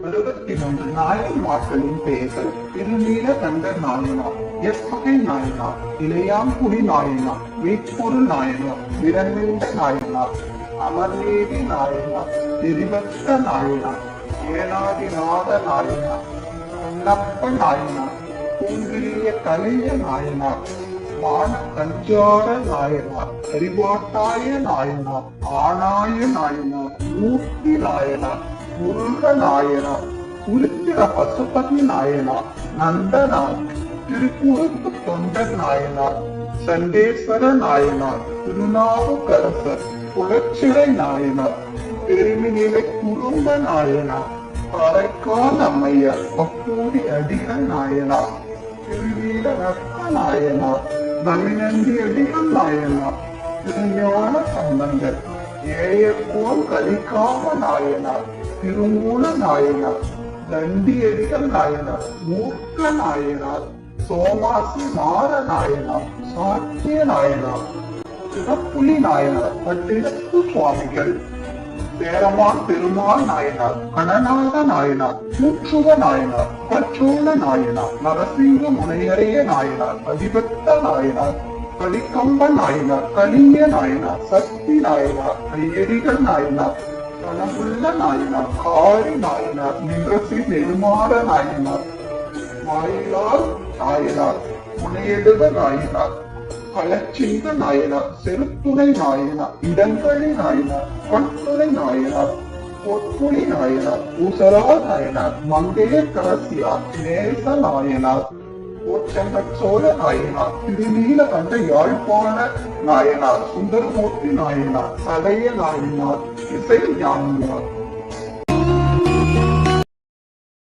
63 நாயன்மார்களின் பெயர்கள்: திருநீலகண்ட நாயனார், எஸ்வகை நாயனார், இளையாங்குடி நாயனார், வேட்பொருள் நாயனார், விரண்மிண்ட நாயனார், அமர்நேவி நாயனார், திரிபக்த நாயனார், ஏனாதிநாத நாயனார், கண்ணப்ப நாயனார், பூங்கிரிய கலைய நாயனார், மான கஞ்சார நாயனார், அறிவாட்டாய நாயனார், ஆனாய நாயனார், மூர்த்தி நாயனார், முருக நாயனார், உருத்திர பசுபதி நாயனார், நந்தனார், திருக்குறுப்பு தொண்டர் நாயனார், சண்டேஸ்வர நாயனார், திருநாவுக்கரசர், குலச்சிறை நாயனார், பெருமிநிலை குடும்ப நாயனார், காரைக்கால் அம்மையார், பக்கூடி அடிகள் நாயனார், திருவீர ரத்ன நாயனார், தமிழந்தி அடிகள் நாயனார், திருஞான சம்பந்தர், ஏயப்போல் கலிக்காம நாயனார், திருமூல நாயனார், தண்டியடிகள் நாயனார், மூர்க்க நாயனார், சோமாசி மாற நாயனார், சாத்திய நாயனார், சிறப்புலி நாயனார், பட்டினத்து சுவாமிகள், சேரமான் பெருமாள் நாயனார், கணநாத நாயனார், கூற்றுவ நாயனார், பச்சோழ நாயனார், நரசிங்க முனையரைய நாயனார், அதிபத்த நாயனார், கலிக்கம்ப நாயனார், கலிங்க நாயனார், சக்தி நாயனார், கையடிகள் நாயனார், கனமுள்ள நாயனார், காரி நாயனார், நின்றசி நெடுமாற நாயனார், மாயிலார் நாயனார், முனையெடுவ நாயனார், களச்சிங்க நாயனார், செருத்துணை நாயனார், இடங்களி நாயனார், பட்டுணை நாயனார், பொற்புலி நாயனார், பூசரா நாயனார், மங்கைய கரசியார், நேச நாயனார், சோழ நாயனார், திருநீலகண்ட யாழ்ப்பாண நாயனார், சுந்தரமூர்த்தி நாயனார், சடைய நாயனார், இசை ஞானியார்,